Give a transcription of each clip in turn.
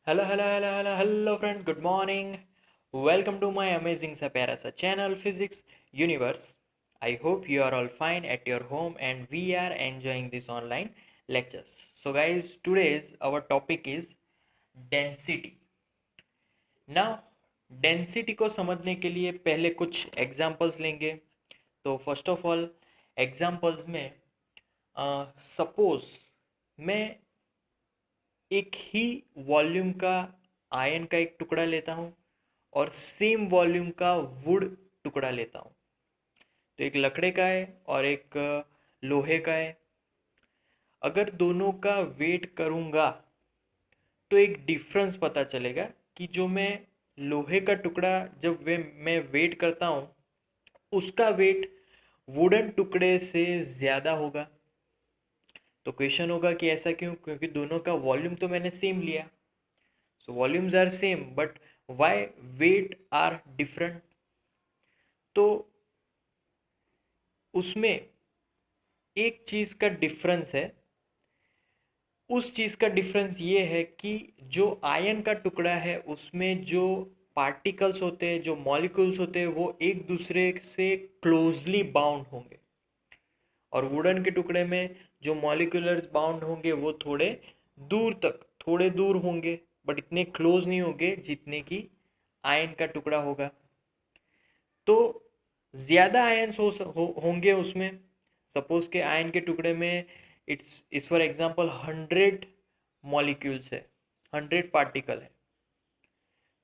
Hello friends, good morning. Welcome to my amazing sa pyara sa channel Physics Universe. I hope you are all fine at your home and we are enjoying this online lectures. So guys, today's our topic is density. Now, density को समझने के लिए पहले कुछ examples लेंगे. तो first of all examples में suppose मैं एक ही वॉल्यूम का आयन का एक टुकड़ा लेता हूँ और सेम वॉल्यूम का वुड टुकड़ा लेता हूँ. तो एक लकड़े का है और एक लोहे का है. अगर दोनों का वेट करूँगा तो एक डिफरेंस पता चलेगा कि जो मैं लोहे का टुकड़ा जब मैं वेट करता हूँ उसका वेट वुडन टुकड़े से ज़्यादा होगा. तो क्वेश्चन होगा कि ऐसा क्यों, क्योंकि दोनों का वॉल्यूम तो मैंने सेम लिया. So volumes are same but why weight are different. तो उसमें एक चीज़ का डिफरेंस है. उस चीज़ का डिफरेंस ये है कि जो आयन का टुकड़ा है उसमें जो पार्टिकल्स होते हैं, जो मॉलिक्यूल्स होते हैं, वो एक दूसरे से क्लोजली बाउंड होंगे. और वुडन के टुकड़े में जो मॉलिक्यूलर्स बाउंड होंगे वो थोड़े दूर होंगे बट इतने क्लोज नहीं होंगे जितने की आयन का टुकड़ा होगा. तो ज़्यादा आयन्स होंगे उसमें. सपोज के आयन के टुकड़े में इस फॉर एग्जांपल 100 मॉलिक्यूल्स है, 100 पार्टिकल है.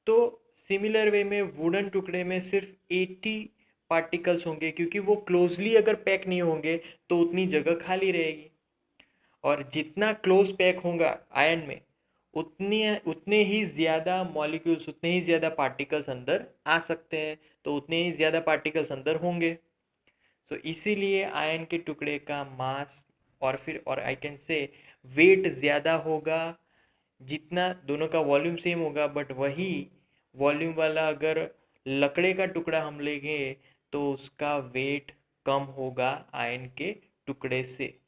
तो सिमिलर वे में वुडन टुकड़े में सिर्फ 80 पार्टिकल्स होंगे, क्योंकि वो क्लोजली अगर पैक नहीं होंगे तो उतनी जगह खाली रहेगी. और जितना क्लोज पैक होगा आयन में उतने उतने ही ज़्यादा मॉलिक्यूल्स, उतने ही ज़्यादा पार्टिकल्स अंदर आ सकते हैं, तो उतने ही ज़्यादा पार्टिकल्स अंदर होंगे. सो इसीलिए आयन के टुकड़े का मास और आई कैन से वेट ज़्यादा होगा. जितना दोनों का वॉल्यूम सेम होगा बट वही वॉल्यूम वाला अगर लकड़े का टुकड़ा हम लेंगे तो उसका वेट कम होगा आयन के टुकड़े से.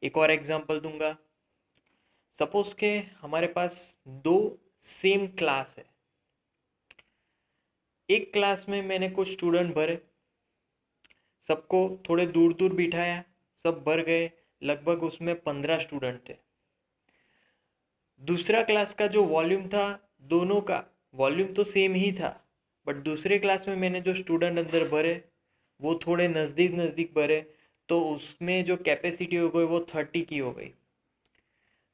एक और एग्जांपल दूंगा. सपोज के हमारे पास दो सेम क्लास है. एक क्लास में मैंने कुछ स्टूडेंट भरे, सबको थोड़े दूर दूर बिठाया, सब भर गए. लगभग उसमें 15 स्टूडेंट थे. दूसरा क्लास का जो वॉल्यूम था, दोनों का वॉल्यूम तो सेम ही था बट दूसरे क्लास में मैंने जो स्टूडेंट अंदर भरे वो थोड़े नज़दीक नज़दीक भरे, तो उसमें जो कैपेसिटी हो गई वो 30 की हो गई.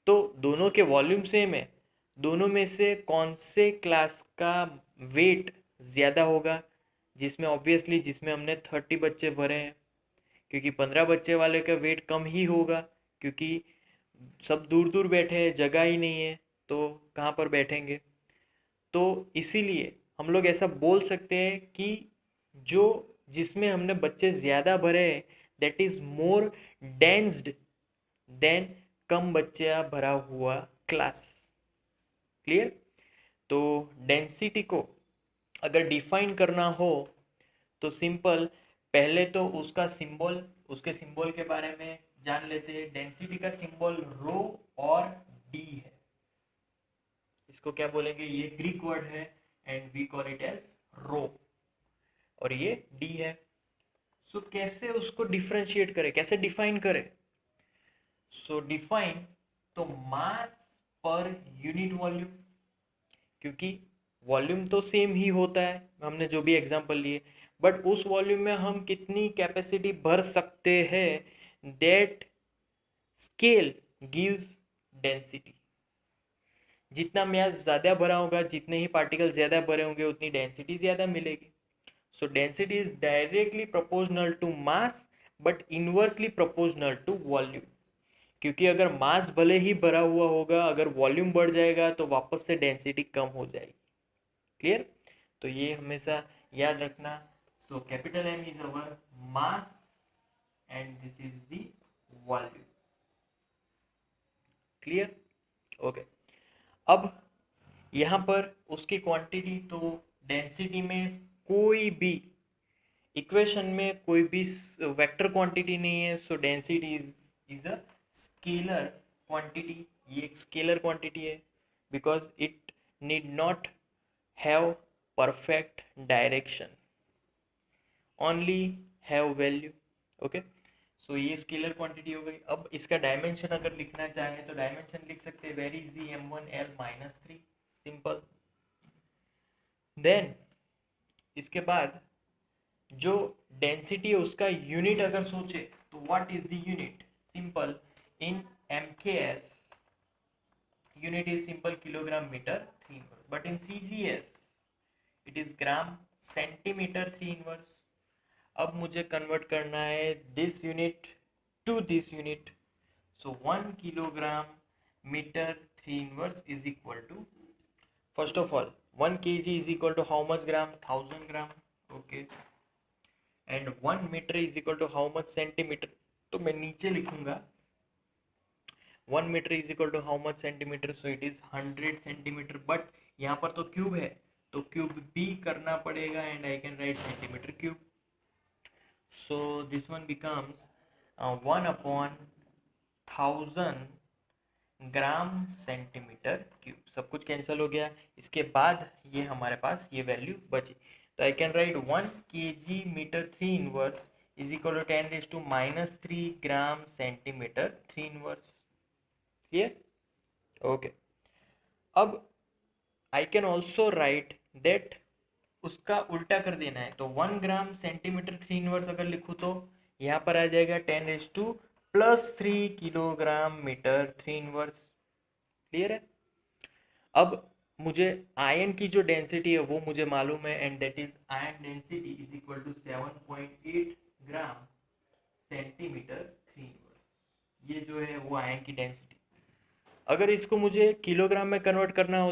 तो दोनों के वॉल्यूम सेम है. दोनों में से कौन से क्लास का वेट ज़्यादा होगा? जिसमें हमने 30 बच्चे भरे हैं, क्योंकि 15 बच्चे वाले का वेट कम ही होगा, क्योंकि सब दूर दूर बैठे हैं, जगह ही नहीं है, तो कहाँ पर बैठेंगे. तो इसीलिए हम लोग ऐसा बोल सकते हैं कि जो जिसमें हमने बच्चे ज़्यादा भरे हैं that is more densed than कम बच्चा भरा हुआ क्लास. क्लियर. तो डेंसिटी को अगर डिफाइन करना हो तो सिंपल, पहले तो उसके सिंबल के बारे में जान लेते हैं. डेंसिटी का सिंबल रो और डी है. इसको क्या बोलेंगे? ये ग्रीक वर्ड है and we call it as rho, और ये डी है. सो कैसे उसको डिफरेंशिएट करें, कैसे डिफाइन करें? सो डिफाइन तो मास पर यूनिट वॉल्यूम, क्योंकि वॉल्यूम तो सेम ही होता है, हमने जो भी एग्जांपल लिए, बट उस वॉल्यूम में हम कितनी कैपेसिटी भर सकते हैं, दैट स्केल गिव्स डेंसिटी. जितना मास ज़्यादा भरा होगा, जितने ही पार्टिकल ज़्यादा भरे होंगे, उतनी डेंसिटी ज़्यादा मिलेगी. So density is directly proportional to mass but inversely proportional to volume. क्योंकि अगर मास भले ही भरा हुआ होगा, अगर वॉल्यूम बढ़ जाएगा तो वापस से डेंसिटी कम हो जाएगी. क्लियर. तो ये हमेशा याद रखना. So capital M is our mass and this is the volume. Clear. Okay. अब यहाँ पर उसकी क्वांटिटी, तो डेंसिटी में कोई भी इक्वेशन में कोई भी वेक्टर क्वांटिटी नहीं है. सो density is a scalar quantity. ये एक स्केलर क्वांटिटी है. because it need not have perfect direction, only have value. Okay, so ये स्केलर क्वांटिटी हो गई. अब इसका डायमेंशन अगर लिखना चाहे तो डायमेंशन लिख सकते हैं very easy, m1l-3, simple. Then इसके बाद जो डेंसिटी है उसका यूनिट अगर सोचे तो what is the unit, simple, in mks unit is simple kilogram meter 3 inverse, but in cgs it is gram centimeter 3 inverse. अब मुझे कन्वर्ट करना है this unit to this unit. So 1 kilogram metre 3 inverse is equal to, first of all 1 kg is equal to how much gram, 1000 gram. Okay, and 1 metre is equal to how much centimetre. तो मैं नीचे लिखूंगा 1 metre is equal to how much centimetre, so it is 100 centimetre. But यहाँ पर तो cube है तो cube भी करना पड़ेगा and I can right centimetre cube. So this one becomes 1/1000 gram centimetre cube. सब कुछ कैंसिल हो गया. इसके बाद ये हमारे पास ये वैल्यू बची, तो I can write 1 kg metre 3 inverse is equal to 10⁻³ gram centimetre 3 inverse. Clear? Okay. अब I can also write that, उसका उल्टा कर देना है तो 1 ग्राम सेंटीमीटर 3 इनवर्स अगर लिखूँ तो यहाँ पर आ जाएगा 10⁻³ किलोग्राम मीटर 3 इनवर्स. क्लियर है? अब मुझे आयन की जो डेंसिटी है वो मुझे मालूम है and that is iron density is equal to 7.8 gram centimetre 3 inverse. ये जो है वो आयन की डेंसिटी. अगर इसको मुझे किलोग्राम में कन्वर्ट करना हो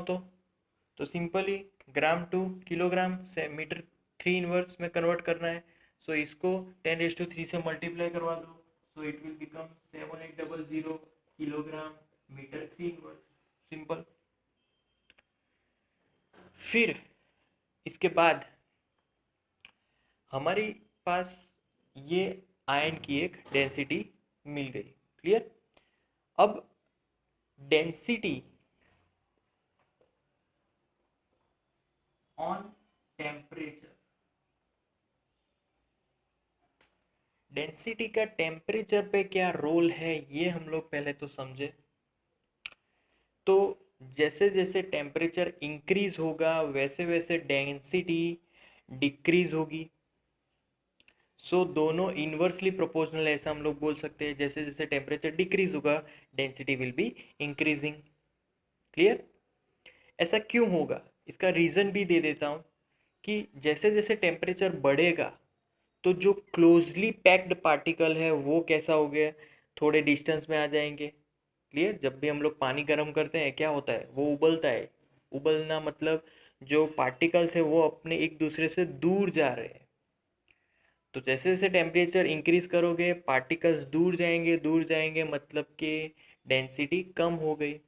तो सिंपली ग्राम टू किलोग्राम से मीटर 3 इनवर्स में कन्वर्ट करना है. सो इसको 10⁻³ से मल्टीप्लाई करवा दो, so it will become 7800 kilogram metre 3 inverse. Simple. फिर इसके बाद हमारे पास ये आयन की एक डेंसिटी मिल गई. क्लियर? अब डेंसिटी ऑन टेम्परेचर, डेंसिटी का टेम्परेचर पे क्या रोल है ये हम लोग पहले तो समझे. तो जैसे जैसे टेम्परेचर इंक्रीज होगा वैसे वैसे डेंसिटी डिक्रीज होगी. सो दोनों इन्वर्सली प्रोपोर्शनल ऐसा हम लोग बोल सकते हैं. जैसे जैसे टेम्परेचर डिक्रीज होगा density will be increasing. Clear? ऐसा क्यों होगा इसका रीज़न भी दे देता हूँ कि जैसे जैसे टेम्परेचर बढ़ेगा तो जो क्लोजली पैक्ड पार्टिकल है वो कैसा हो गया, थोड़े डिस्टेंस में आ जाएंगे. क्लियर? जब भी हम लोग पानी गर्म करते हैं क्या होता है, वो उबलता है. उबलना मतलब जो पार्टिकल्स है वो अपने एक दूसरे से दूर जा रहे हैं. तो जैसे जैसे टेम्परेचर इंक्रीज करोगे पार्टिकल्स दूर जाएंगे मतलब कि डेंसिटी कम हो गई.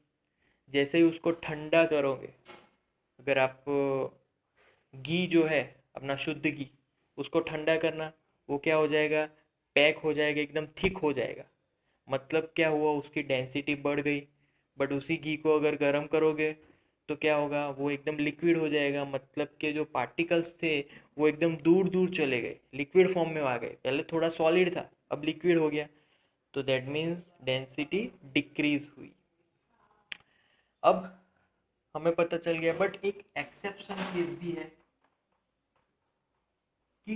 जैसे ही उसको ठंडा करोगे, अगर आप घी जो है अपना शुद्ध घी उसको ठंडा करना, वो क्या हो जाएगा, पैक हो जाएगा, एकदम थिक हो जाएगा. मतलब क्या हुआ, उसकी डेंसिटी बढ़ गई. बट उसी घी को अगर गर्म करोगे तो क्या होगा, वो एकदम लिक्विड हो जाएगा. मतलब के जो पार्टिकल्स थे वो एकदम दूर दूर चले गए, लिक्विड फॉर्म में आ गए. पहले थोड़ा सॉलिड था अब लिक्विड हो गया. तो दैट मीन्स डेंसिटी डिक्रीज हुई. अब हमें पता चल गया. बट एक एक्सेप्शन केस भी है कि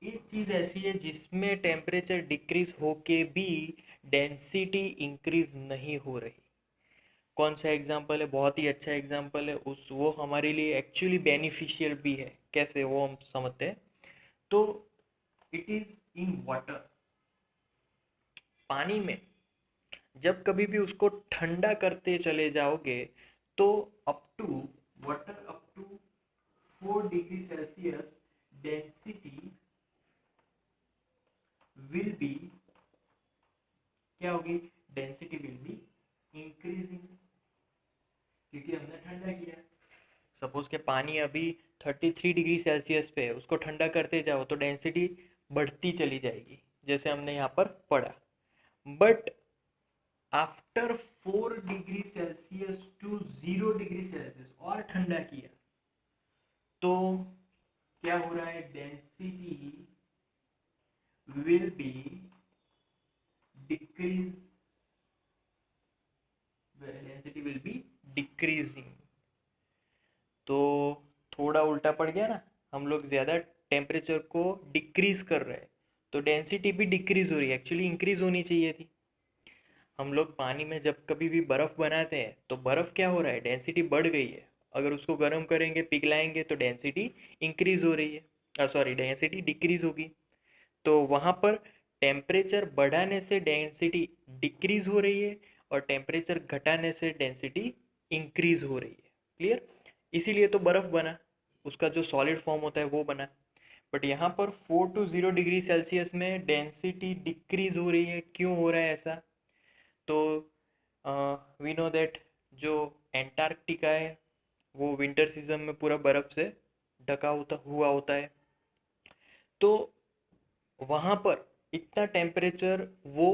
एक चीज़ ऐसी है जिसमें टेम्परेचर डिक्रीज होके भी डेंसिटी इंक्रीज नहीं हो रही. कौन सा एग्जाम्पल है? बहुत ही अच्छा एग्जाम्पल है. वो हमारे लिए एक्चुअली बेनिफिशियल भी है. कैसे वो हम समझते हैं. तो इट इज इन वाटर. पानी में जब कभी भी उसको ठंडा करते चले जाओगे तो up to water up to 4 degree Celsius density will be, क्या होगी, डेंसिटी विल बी इंक्रीजिंग, क्योंकि हमने ठंडा किया. सपोज के पानी अभी 33 डिग्री सेल्सियस पे है, उसको ठंडा करते जाओ तो डेंसिटी बढ़ती चली जाएगी जैसे हमने यहाँ पर पढ़ा. But after 4 degree Celsius to 0 degree Celsius और ठंडा किया तो क्या हो रहा है, density will be decrease, density will be decreasing. तो थोड़ा उल्टा पड़ गया ना, हम लोग ज़्यादा टेम्परेचर को डिक्रीज कर रहे हैं तो डेंसिटी भी डिक्रीज हो रही है, एक्चुअली इंक्रीज होनी चाहिए थी। हम लोग पानी में जब कभी भी बर्फ़ बनाते हैं तो बर्फ़ क्या हो रहा है, डेंसिटी बढ़ गई है। अगर उसको गर्म करेंगे पिघलाएंगे तो डेंसिटी इंक्रीज हो रही है, सॉरी डेंसिटी डिक्रीज होगी। तो वहाँ पर टेम्परेचर बढ़ाने से डेंसिटी डिक्रीज हो रही है और टेम्परेचर घटाने से डेंसिटी इंक्रीज हो रही है। क्लियर? इसीलिए तो बर्फ़ बना, उसका जो सॉलिड फॉर्म होता है वो बना। बट यहाँ पर 4 to 0 डिग्री सेल्सियस में डेंसिटी डिक्रीज हो रही है, क्यों हो रहा है ऐसा? तो वी नो दैट जो एंटार्क्टिका है वो विंटर सीजन में पूरा बर्फ़ से ढका होता हुआ होता है। तो वहाँ पर इतना टेम्परेचर वो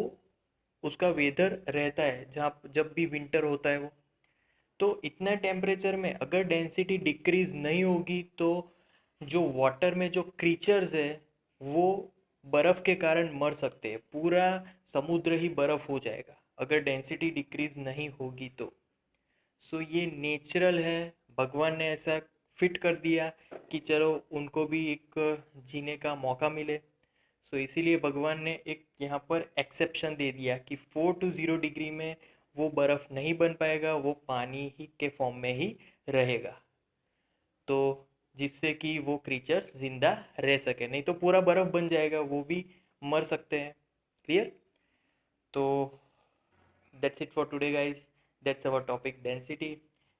उसका वेदर रहता है जहाँ जब भी विंटर होता है वो। तो इतना टेम्परेचर में अगर डेंसिटी डिक्रीज नहीं होगी तो जो वाटर में जो क्रीचर्स है वो बर्फ़ के कारण मर सकते हैं, पूरा समुद्र ही बर्फ़ हो जाएगा अगर डेंसिटी डिक्रीज नहीं होगी तो। सो ये नेचुरल है, भगवान ने ऐसा फिट कर दिया कि चलो उनको भी एक जीने का मौका मिले। सो इसीलिए भगवान ने एक यहाँ पर एक्सेप्शन दे दिया कि 4 to 0 डिग्री में वो बर्फ़ नहीं बन पाएगा, वो पानी ही के फॉर्म में ही रहेगा। तो जिससे कि वो क्रीचर्स जिंदा रह सके, नहीं तो पूरा बर्फ़ बन जाएगा, वो भी मर सकते हैं। क्लियर? तो that's it for today guys, that's our topic density.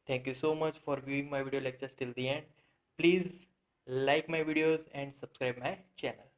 Thank you so much for viewing my video lectures till the end. Please like my videos and subscribe my channel.